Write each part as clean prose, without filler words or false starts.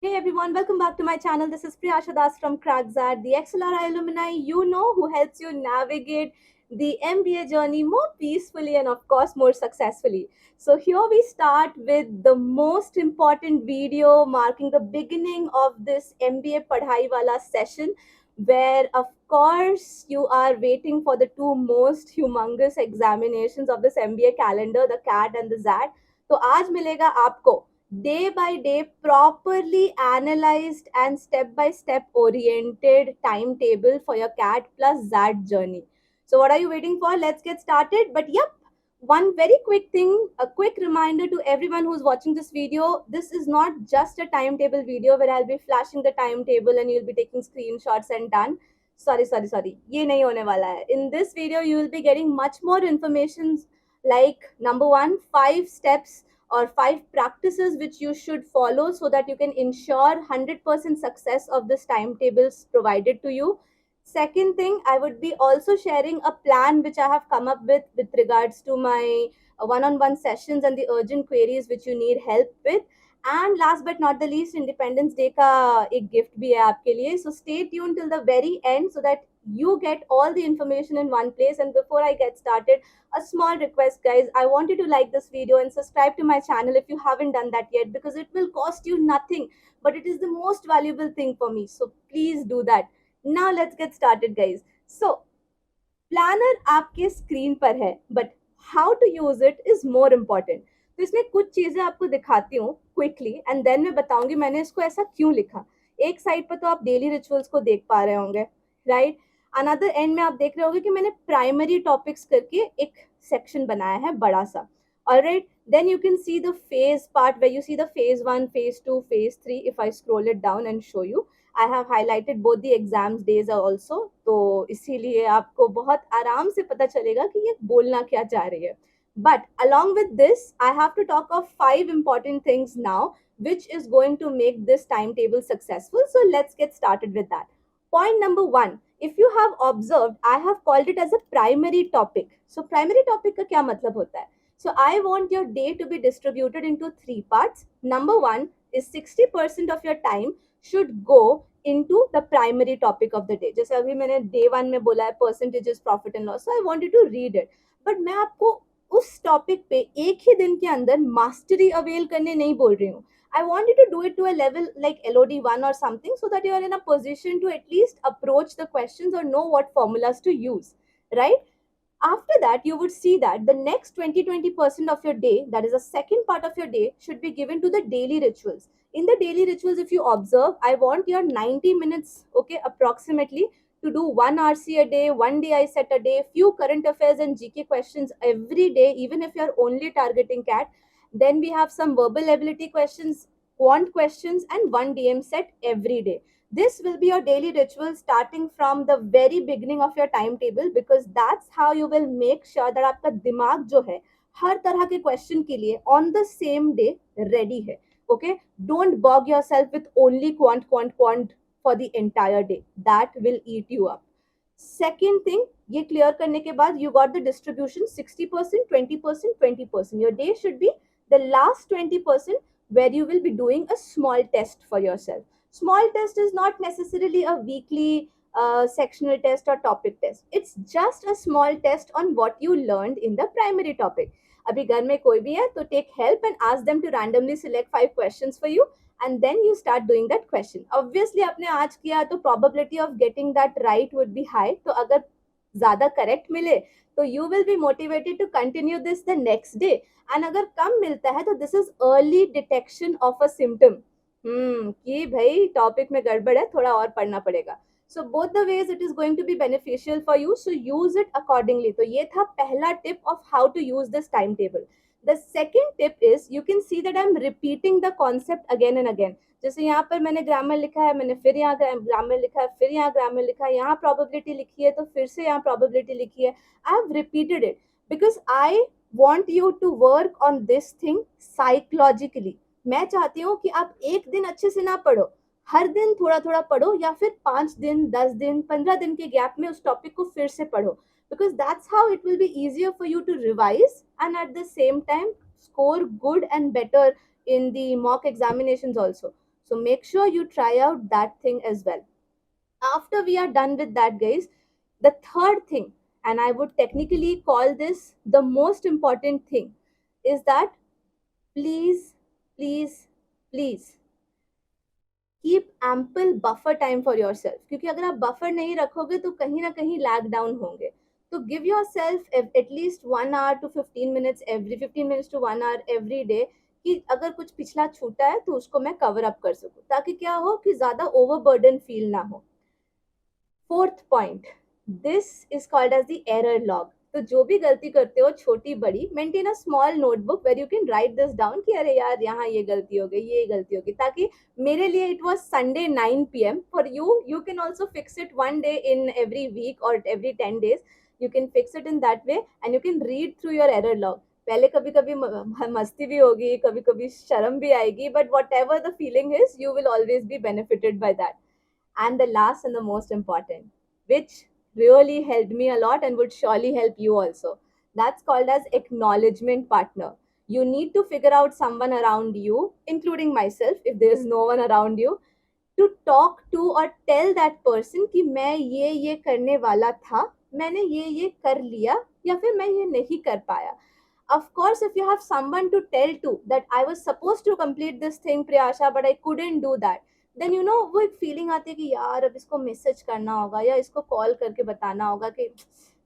Hey everyone, welcome back to my channel. This is Priyasha Das from CrackZad, the XLRI alumni who helps you navigate the MBA journey more peacefully and of course more successfully. So here we start with the most important video marking the beginning of this MBA Padhai Wala session, where of course you are waiting for the two most humongous examinations of this MBA calendar, the CAT and the ZAT. तो आज मिलेगा आपको day by day properly analyzed and step by step oriented timetable for your cat plus zat journey. So what are you waiting for? Let's get started. But yep, one very quick thing, a quick reminder to everyone who's watching this video. This is not just a timetable video where I'll be flashing the timetable and you'll be taking screenshots and done. Sorry, ये नहीं होने वाला है. In this video you will be getting much more information, like number one, 5 steps or 5 practices which you should follow so that you can ensure 100% success of this timetables provided to you. Second thing, I would be also sharing a plan which I have come up with regards to my one-on-one sessions and the urgent queries which you need help with. And last but not the least, Independence Day का एक gift भी है आपके लिए. So stay tuned till the very end so that you get all the information in one place. And before I get started, a small request, guys. I want you to like this video and subscribe to my channel if you haven't done that yet, because it will cost you nothing, but it is the most valuable thing for me. So please do that. Now let's get started, guys. So planner आपके screen पर है, but how to use it is more important. तो इसमें कुछ चीजें आपको दिखाती हूँ क्विकली एंड देन मैं बताऊंगी मैंने इसको ऐसा क्यों लिखा. एक साइड पर तो आप डेली रिचुअल्स को देख पा रहे होंगे, राइट. अनदर एंड में आप देख रहे होंगे कि मैंने प्राइमरी टॉपिक्स करके एक सेक्शन बनाया है बड़ा सा. Alright, then you can see the phase part where you see the phase 1, phase 2, phase 3. If I scroll it down and show you, I have highlighted both the exams days also. तो इसीलिए आपको बहुत आराम से पता चलेगा कि ये बोलना क्या चाह रही है. But along with this, I have to talk of 5 important things now, which is going to make this timetable successful. So let's get started with that. Point number 1. If you have observed, I have called it as a primary topic. So primary topic का क्या मतलब होता है? So I want your day to be distributed into 3 parts. Number 1 is 60% of your time should go into the primary topic of the day. जैसे अभी मैंने day 1 में बोला है percentages profit and loss. So I want you to read it. But मैं आपको उस topic पे एक ही दिन के अंदर मास्टरी अवेल करने नहीं बोल रही हूँ. I want you to do it to a level like LOD1 or something, so that you are in a position to at least approach the questions or know what formulas to use, right? After that, you would see that the next 20% of your day, that is the second part of your day, should be given to the daily rituals. In the daily rituals, if you observe, I want your 90 minutes, okay, approximately, to do one RC a day, one day I set a day, few current affairs and GK questions every day, even if you're only targeting CAT. Then we have some verbal ability questions, quant questions, and one DM set every day. This will be your daily ritual starting from the very beginning of your timetable, because that's how you will make sure that आपका दिमाग जो है हर तरह के question के लिए on the same day ready है. Okay, don't bog yourself with only quant for the entire day. That will eat you up. Second thing, ये clear करने के बाद you got the distribution 60%, 20%, 20%. Your day should be the last 20% where you will be doing a small test for yourself. Small test is not necessarily a weekly sectional test or topic test. It's just a small test on what you learned in the primary topic. अभी घर में कोई भी है तो take help and ask them to randomly select 5 questions for you, and then you start doing that question. Obviously आपने आज किया तो probability of getting that right would be high. तो अगर ज़्यादा correct मिले तो you will be motivated to continue this the next day. And अगर कम मिलता है तो this is early detection of a symptom. कि भाई टॉपिक में गड़बड़ है, थोड़ा और पढ़ना पड़ेगा. So both the ways it is going to be beneficial for you, so use it accordingly. तो ये था पहला tip of how to use this timetable. The second tip is, you can see that I'm repeating the concept again and again. जैसे यहाँ पर मैंने grammar लिखा है, मैंने फिर यहाँ ग्रामर लिखा है, फिर यहाँ ग्रामर लिखा है, यहाँ प्रोबेबिलिटी लिखी है तो फिर से यहाँ प्रोबेबिलिटी लिखी है. I have repeated it because I want you to work on this thing psychologically. मैं चाहती हूँ कि आप एक दिन अच्छे से ना पढ़ो, हर दिन थोड़ा थोड़ा पढ़ो, या फिर 5 दिन, 10 दिन, 15 दिन के गैप में उस टॉपिक को फिर से पढ़ो, because that's how it will be easier for you to revise and at the same time score good and better in the mock examinations also. So make sure you try out that thing as well. After we are done with that, guys, the third thing, and I would technically call this the most important thing, is that please, please, please keep ample buffer time for your self, क्योंकि अगर आप buffer नहीं रखोगे तो कहीं ना कहीं lag down होंगे. तो give your self at least 1 hour to 15 minutes, every 15 minutes to 1 hour every day, कि अगर कुछ पिछला छूटा है तो उसको मैं कवर अप कर सकूं, ताकि क्या हो कि ज्यादा ओवरबर्डन फील ना हो. Fourth point, this is called as the error log. तो जो भी गलती करते हो छोटी बड़ी, maintain a small notebook where you can write this down कि अरे यार यहाँ ये गलती हो गई, ये गलती होगी, ताकि मेरे लिए it was Sunday 9 PM, for you can also fix it one day in every week और every 10 days. You can fix it in that way and you can read through your error log. पहले कभी कभी मस्ती भी होगी, कभी कभी शर्म भी आएगी, but what ever the feeling is, you will always be benefited by that. And the last and the most important, which really helped me a lot and would surely help you also, that's called as acknowledgement partner. You need to figure out someone around you, including myself, if there's no one around you, to talk to or tell that person कि मैं ये करने वाला था, मैंने ये कर लिया, या फिर मैं ये नहीं कर पाया. Of course, if you have someone to tell to that I was supposed to complete this thing, Priyasha, but I couldn't do that, then you know वो एक फीलिंग आती है कि यार अब इसको मैसेज करना होगा या इसको कॉल करके बताना होगा कि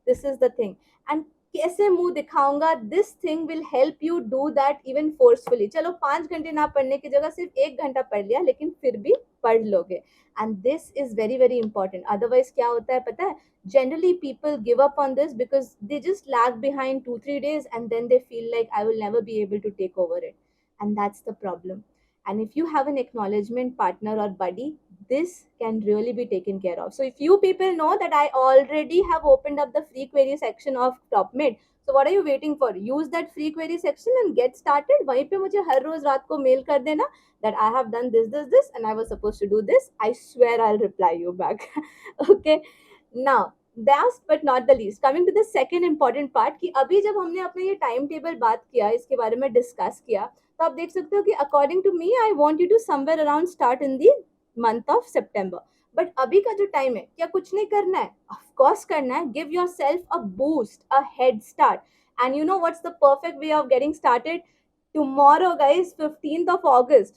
this is the thing, and कैसे मुंह दिखाऊंगा. This thing will help you do that even forcefully. चलो 5 घंटे ना पढ़ने की जगह सिर्फ 1 घंटा पढ़ लिया, लेकिन फिर भी पढ़ लोगे. And this is very very important. Otherwise क्या होता है पता है, generally people give up on this because they just lag behind 2-3 days and then they feel like I will never be able to take over it, and that's the problem. And if you have an acknowledgement partner or buddy, this can really be taken care of. So if you people know that I already have opened up the free query section of TopMid, so what are you waiting for? Use that free query section and get started. वहीं पे मुझे हर रोज रात को mail कर देना that I have done this and I was supposed to do this. I swear I'll reply you back. Okay. Now, last but not the least, coming to the second important part, कि अभी जब हमने अपना ये time table बात किया, इसके बारे में डिस्कस किया, तो आप देख सकते हो कि according to me I want you to somewhere around start in the month of September. But अभी का जो टाइम है, क्या कुछ नहीं करना है? ऑफ कोर्स करना है. Give yourself a boost, a head start. And you know what's the perfect way of getting started? Tomorrow, guys, 15th of August.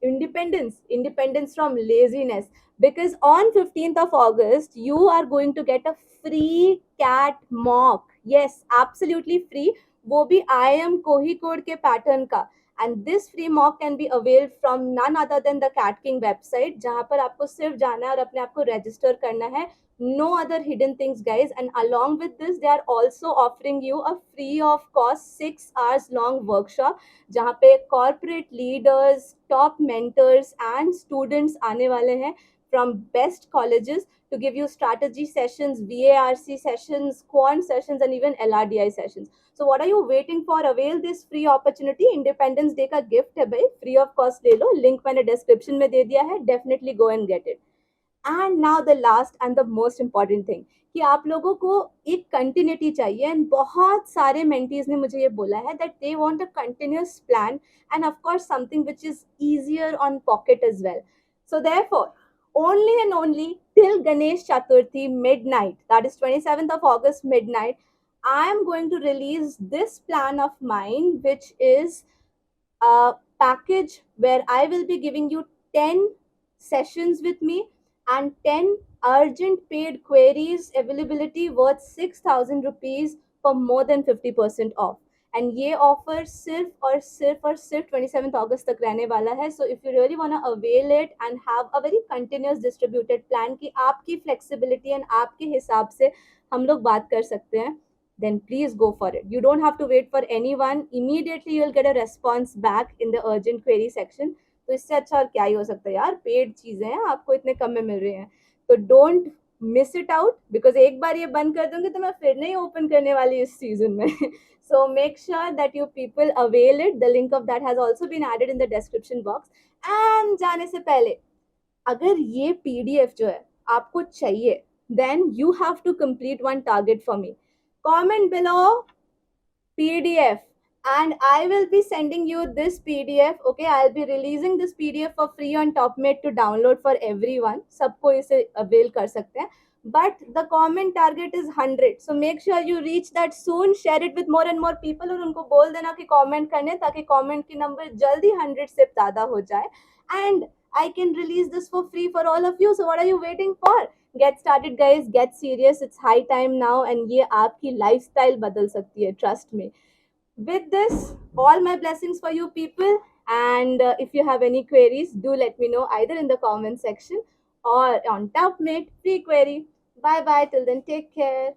Independence from laziness. Because on 15th of August, you are going to get a free cat mock. Yes, absolutely free. वो भी IIM Kohikode के pattern का. And this free mock can be availed from none other than the Cat King website, जहाँ पर आपको सिर्फ जाना है और अपने आप को register करना है. No other hidden things, guys. And along with this, they are also offering you a free of cost 6 hours long workshop, जहाँ पे corporate leaders, top mentors and students आने वाले हैं from best colleges to give you strategy sessions, VARC sessions, quant sessions, and even LRDI sessions. So what are you waiting for? Avail this free opportunity. Independence Day का gift है भाई, free of cost ले लो. Link मैंने description में दे दिया है. Definitely go and get it. And now the last and the most important thing, कि आप लोगों को एक कंटिन्यूटी चाहिए. एंड बहुत सारे मेंटीज ने मुझे ये बोला है that they want a continuous plan and of course something which is easier on pocket as well. So therefore only and only till Ganesh Chaturthi midnight, that is 27th of August midnight, I am going to release this plan of mine, which is a package where I will be giving you 10 sessions with me and 10 urgent paid queries availability worth 6,000 rupees for more than 50% off. And ये offer सिर्फ और सिर्फ 27th अगस्त तक रहने वाला है. So if you really want to avail it and have a very continuous distributed plan कि आपकी फ्लेक्सिबिलिटी एंड आपके हिसाब से हम लोग बात कर सकते हैं, then please go for it. You don't have to wait for anyone. Immediately you'll get a response back in the urgent query section. तो इससे अच्छा और क्या ही हो सकता है यार. पेड चीजें हैं, आपको इतने कम में मिल रही हैं, तो don't miss it out. Because एक बार ये बंद कर दूंगी तो मैं फिर नहीं ओपन करने वाली इस सीजन में. So make sure that you people avail it. The link of that has also been added in the description box. And जाने से पहले, अगर ये पीडीएफ जो है आपको चाहिए, then you have to complete one target for me. Comment below PDF and I will be sending you this PDF. Okay, I'll be releasing this PDF for free on TopMate to download for everyone. सबको इसे avail कर सकते हैं. But the comment target is 100. So make sure you reach that soon. Share it with more and more people और उनको बोल देना कि comment करने ताकि comment की number जल्दी 100 से ज़्यादा हो जाए. And I can release this for free for all of you. So what are you waiting for? Get started, guys. Get serious. It's high time now, and ये आपकी lifestyle बदल सकती है. Trust me. With this, all my blessings for you people. And if you have any queries, do let me know either in the comment section or on TopMate free query. Bye bye. Till then, take care.